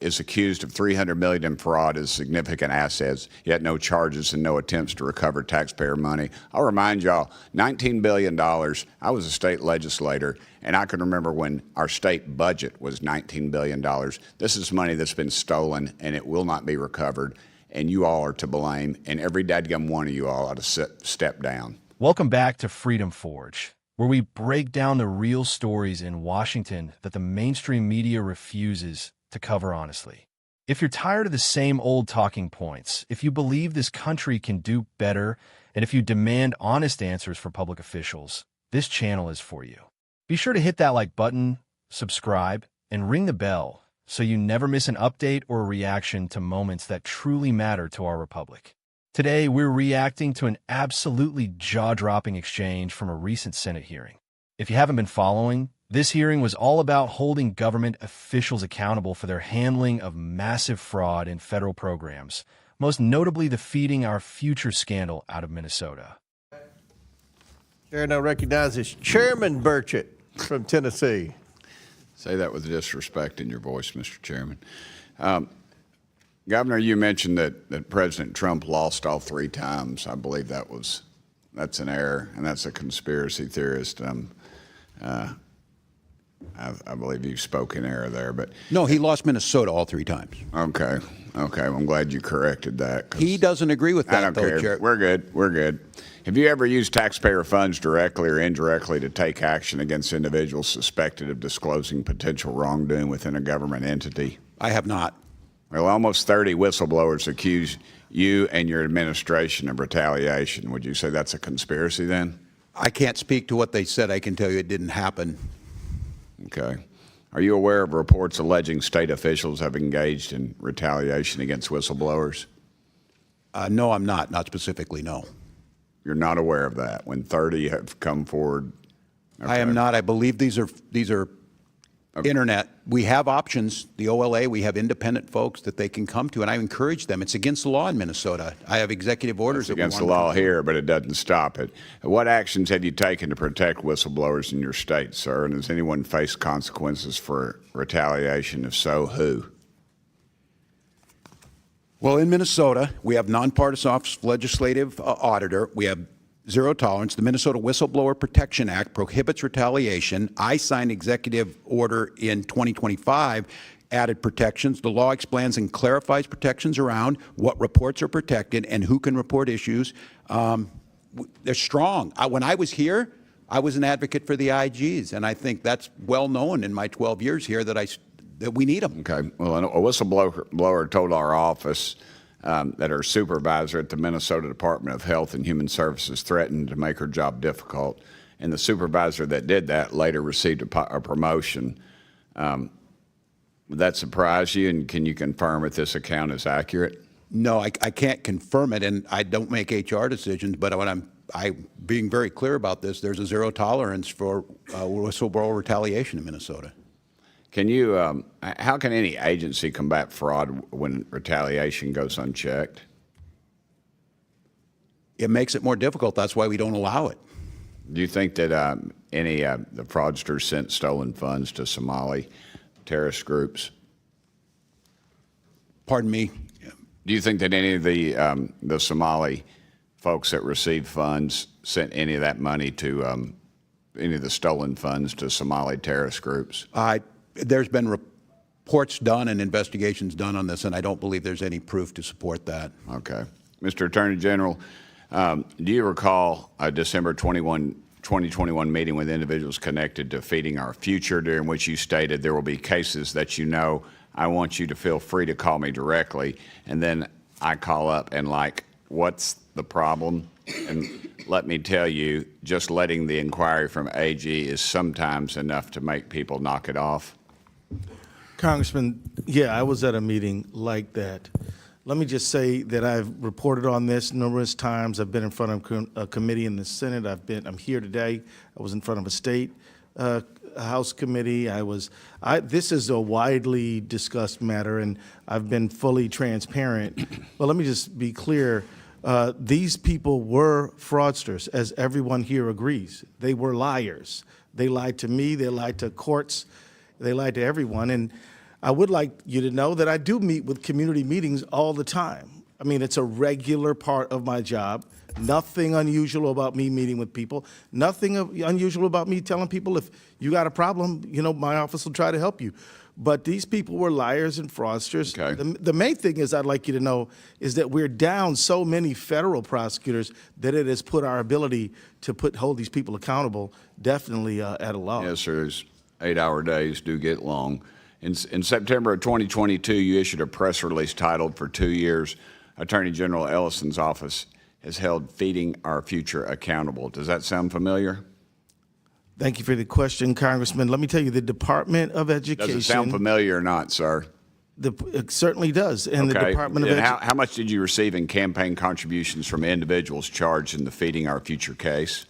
is accused of $300 million in fraud as significant assets, yet no charges and no attempts to recover taxpayer money. I'll remind y'all, $19 billion. I was a state legislator, and I can remember when our state budget was $19 billion. This is money that's been stolen, and it will not be recovered, and you all are to blame, and every dadgum one of you all ought to step down. Welcome back to Freedom Forge, where we break down the real stories in Washington that the mainstream media refuses to cover honestly. If you're tired of the same old talking points, if you believe this country can do better, and if you demand honest answers for public officials, this channel is for you. Be sure to hit that like button, subscribe, and ring the bell so you never miss an update or a reaction to moments that truly matter to our republic. Today, we're reacting to an absolutely jaw-dropping exchange from a recent Senate hearing. If you haven't been following, this hearing was all about holding government officials accountable for their handling of massive fraud in federal programs, most notably the Feeding Our Future scandal out of Minnesota. Chair now recognizes Chairman Burchett from Tennessee. Say that with disrespect in your voice, Mr. Chairman. Governor, you mentioned that President Trump lost all 3 times. I believe that's an error, and that's a conspiracy theorist. I believe you spoke in error there, but no, he lost Minnesota all 3 times. Okay. I'm glad you corrected that. He doesn't agree with that. I don't care. Chair. We're good. Have you ever used taxpayer funds directly or indirectly to take action against individuals suspected of disclosing potential wrongdoing within a government entity? I have not. Well, almost 30 whistleblowers accuse you and your administration of retaliation. Would you say that's a conspiracy then? I can't speak to what they said. I can tell you it didn't happen. Okay. Are you aware of reports alleging state officials have engaged in retaliation against whistleblowers? No, I'm not. Not specifically, no. You're not aware of that when 30 have come forward? Okay. I am not. I believe these are okay. Internet. We have options. The OLA, we have independent folks that they can come to, and I encourage them. It's against the law in Minnesota. I have executive orders. It's against the law here, but it doesn't stop it. What actions have you taken to protect whistleblowers in your state, sir? And has anyone faced consequences for retaliation? If so, who? Well, in Minnesota, we have nonpartisan legislative auditor. We have zero tolerance. The Minnesota Whistleblower Protection Act prohibits retaliation. I signed executive order in 2025, added protections. The law explains and clarifies protections around what reports are protected and who can report issues. They're strong. When I was here, I was an advocate for the IGs, and I think that's well known in my 12 years here that we need them. Okay. Well, a whistleblower told our office that her supervisor at the Minnesota Department of Health and Human Services threatened to make her job difficult. And the supervisor that did that later received a promotion. Would that surprise you? And can you confirm if this account is accurate? No, I can't confirm it, and I don't make HR decisions. But when I'm being very clear about this, there's a zero tolerance for whistleblower retaliation in Minnesota. Can you, how can any agency combat fraud when retaliation goes unchecked? It makes it more difficult. That's why we don't allow it. Do you think that the fraudsters sent stolen funds to Somali terrorist groups? Pardon me? Do you think that any of the Somali folks that received funds sent any of that money to any of the stolen funds to Somali terrorist groups? There's been reports done and investigations done on this, and I don't believe there's any proof to support that. Okay. Mr. Attorney General, do you recall a December 2021 meeting with individuals connected to Feeding Our Future, during which you stated there will be cases that I want you to feel free to call me directly, and then I call up and what's the problem? And let me tell you, just letting the inquiry from AG is sometimes enough to make people knock it off. Congressman, yeah, I was at a meeting like that. Let me just say that I've reported on this numerous times. I've been in front of a committee in the Senate. I'm here today. I was in front of a state House committee. This is a widely discussed matter, and I've been fully transparent. But let me just be clear. These people were fraudsters, as everyone here agrees. They were liars. They lied to me. They lied to courts. They lied to everyone. And I would like you to know that I do meet with community meetings all the time. I mean, it's a regular part of my job. Nothing unusual about me meeting with people. Nothing unusual about me telling people if you got a problem, my office will try to help you. But these people were liars and fraudsters. Okay. The main thing is I'd like you to know is that we're down so many federal prosecutors that it has put our ability to hold these people accountable definitely at a loss. Yes, sir. Those 8-hour days do get long. In September of 2022, you issued a press release titled, "For 2 years, Attorney General Ellison's office has held feeding our future accountable." Does that sound familiar? Thank you for the question, Congressman. Let me tell you, the Department of Education. Does it sound familiar or not, sir? It certainly does. And the Department of And Education. how much did you receive in campaign contributions from individuals charged in the Feeding Our Future case?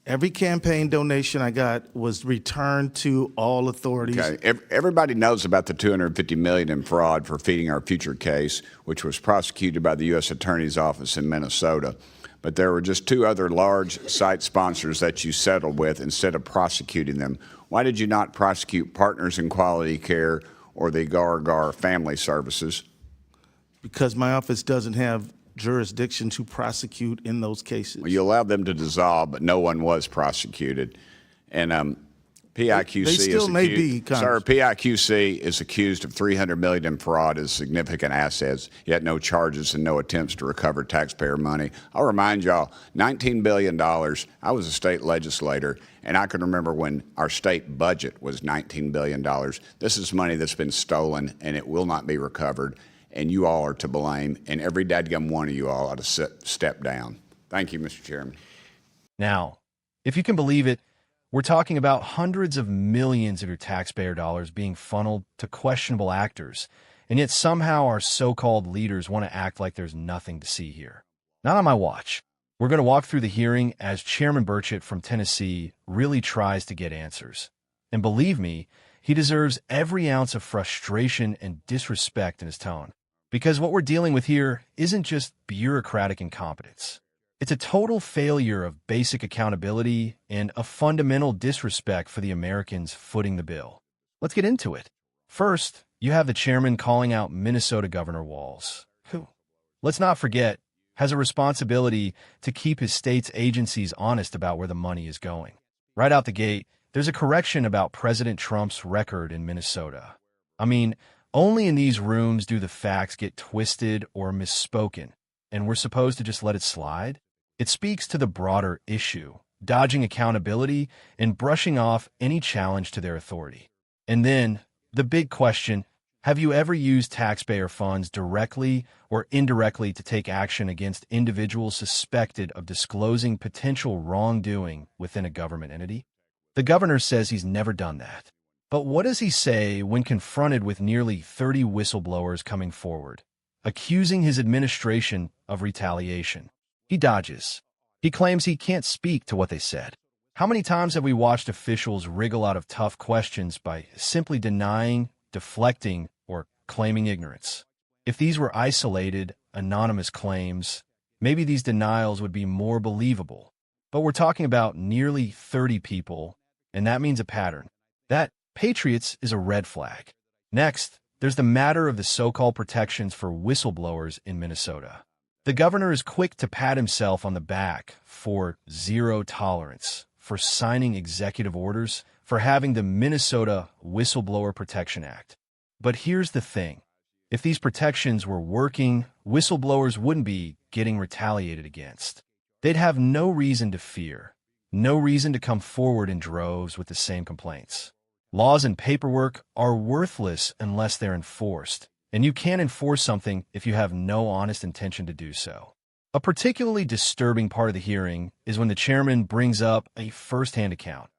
Every campaign donation I got was returned to all authorities. Okay. Everybody knows about the $250 million in fraud for Feeding Our Future case, which was prosecuted by the U.S. Attorney's Office in Minnesota. But there were just 2 other large site sponsors that you settled with instead of prosecuting them. Why did you not prosecute Partners in Quality Care or the Gar Family Services? Because my office doesn't have jurisdiction to prosecute in those cases. Well, you allowed them to dissolve, but no one was prosecuted. And PIQC They still may be, Sir, Congressman. PIQC is accused of $300 million in fraud as significant assets, yet no charges and no attempts to recover taxpayer money. I'll remind y'all, $19 billion. I was a state legislator, and I can remember when our state budget was $19 billion. This is money that's been stolen, and it will not be recovered, and you all are to blame, and every dadgum one of you all ought to step down. Thank you, Mr. Chairman. Now, if you can believe it, we're talking about hundreds of millions of your taxpayer dollars being funneled to questionable actors, and yet somehow our so-called leaders want to act like there's nothing to see here. Not on my watch. We're going to walk through the hearing as Chairman Burchett from Tennessee really tries to get answers. And believe me, he deserves every ounce of frustration and disrespect in his tone. Because what we're dealing with here isn't just bureaucratic incompetence. It's a total failure of basic accountability and a fundamental disrespect for the Americans footing the bill. Let's get into it. First, you have the chairman calling out Minnesota Governor Walz, who, let's not forget, has a responsibility to keep his state's agencies honest about where the money is going. Right out the gate, there's a correction about President Trump's record in Minnesota. I mean, only in these rooms do the facts get twisted or misspoken, and we're supposed to just let it slide? It speaks to the broader issue, dodging accountability and brushing off any challenge to their authority. And then, the big question, have you ever used taxpayer funds directly or indirectly to take action against individuals suspected of disclosing potential wrongdoing within a government entity? The governor says he's never done that. But what does he say when confronted with nearly 30 whistleblowers coming forward, accusing his administration of retaliation? He dodges. He claims he can't speak to what they said. How many times have we watched officials wriggle out of tough questions by simply denying, deflecting, or claiming ignorance? If these were isolated, anonymous claims, maybe these denials would be more believable. But we're talking about nearly 30 people, and that means a pattern. That, Patriots, is a red flag. Next, there's the matter of the so-called protections for whistleblowers in Minnesota. The governor is quick to pat himself on the back for zero tolerance, for signing executive orders, for having the Minnesota Whistleblower Protection Act. But here's the thing. If these protections were working, whistleblowers wouldn't be getting retaliated against. They'd have no reason to fear, no reason to come forward in droves with the same complaints. Laws and paperwork are worthless unless they're enforced. And you can't enforce something if you have no honest intention to do so. A particularly disturbing part of the hearing is when the chairman brings up a first-hand account.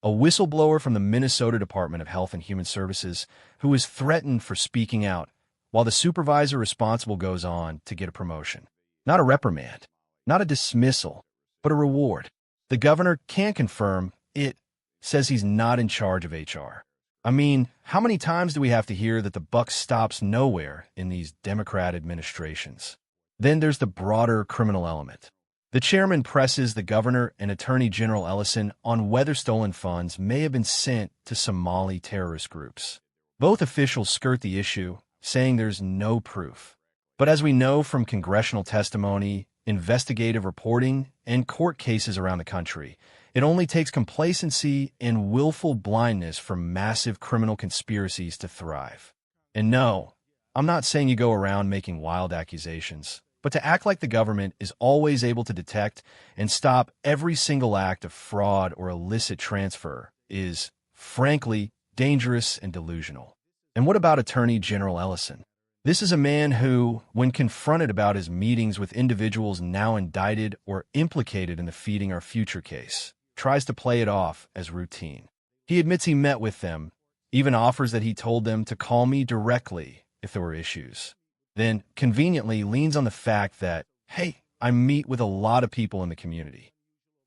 A whistleblower from the Minnesota Department of Health and Human Services who is threatened for speaking out, while the supervisor responsible goes on to get a promotion. Not a reprimand, not a dismissal, but a reward. The governor can't confirm it, says he's not in charge of HR. I mean, how many times do we have to hear that the buck stops nowhere in these Democrat administrations? Then there's the broader criminal element. The chairman presses the governor and Attorney General Ellison on whether stolen funds may have been sent to Somali terrorist groups. Both officials skirt the issue, saying there's no proof. But as we know from congressional testimony, investigative reporting, and court cases around the country, it only takes complacency and willful blindness for massive criminal conspiracies to thrive. And no, I'm not saying you go around making wild accusations, but to act like the government is always able to detect and stop every single act of fraud or illicit transfer is, frankly, dangerous and delusional. And what about Attorney General Ellison? This is a man who, when confronted about his meetings with individuals now indicted or implicated in the Feeding Our Future case, tries to play it off as routine. He admits he met with them, even offers that he told them to call me directly if there were issues. Then, conveniently, leans on the fact that, hey, I meet with a lot of people in the community.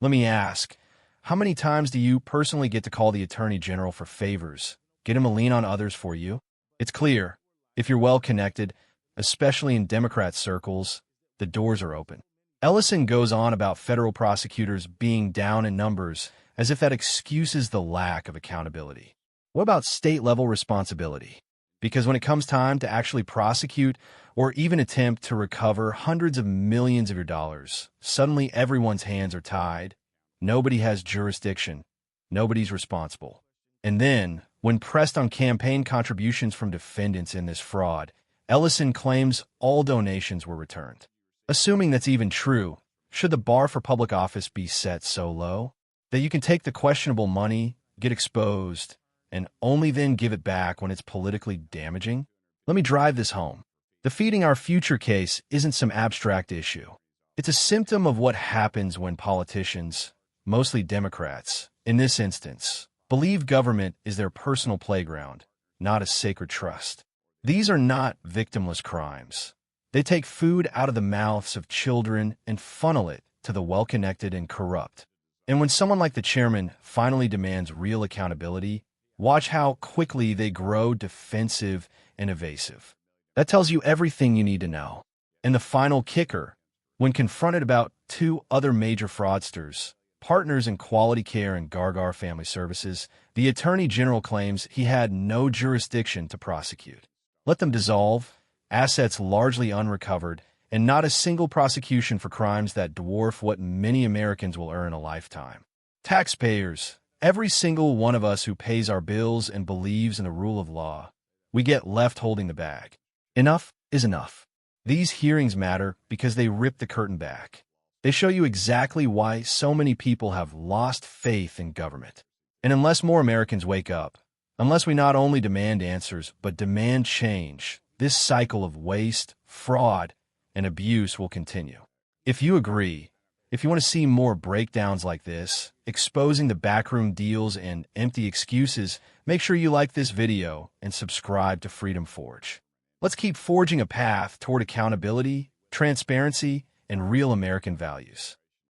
Let me ask, how many times do you personally get to call the Attorney General for favors, get him to lean on others for you? It's clear, if you're well-connected, especially in Democrat circles, the doors are open. Ellison goes on about federal prosecutors being down in numbers as if that excuses the lack of accountability. What about state-level responsibility? Because when it comes time to actually prosecute or even attempt to recover hundreds of millions of your dollars, suddenly everyone's hands are tied. Nobody has jurisdiction. Nobody's responsible. And then, when pressed on campaign contributions from defendants in this fraud, Ellison claims all donations were returned. Assuming that's even true, should the bar for public office be set so low that you can take the questionable money, get exposed, and only then give it back when it's politically damaging? Let me drive this home. The Feeding Our Future case isn't some abstract issue. It's a symptom of what happens when politicians, mostly Democrats, in this instance, believe government is their personal playground, not a sacred trust. These are not victimless crimes. They take food out of the mouths of children and funnel it to the well-connected and corrupt. And when someone like the chairman finally demands real accountability, watch how quickly they grow defensive and evasive. That tells you everything you need to know. And the final kicker, when confronted about two other major fraudsters, partners in Quality Care and Gargar Family Services, the Attorney General claims he had no jurisdiction to prosecute. Let them dissolve, assets largely unrecovered, and not a single prosecution for crimes that dwarf what many Americans will earn a lifetime. Taxpayers, every single one of us who pays our bills and believes in the rule of law, we get left holding the bag. Enough is enough. These hearings matter because they rip the curtain back. They show you exactly why so many people have lost faith in government. And unless more Americans wake up, unless we not only demand answers, but demand change, this cycle of waste, fraud, and abuse will continue. If you agree, if you want to see more breakdowns like this, exposing the backroom deals and empty excuses, make sure you like this video and subscribe to Freedom Forge. Let's keep forging a path toward accountability, transparency, and real American values.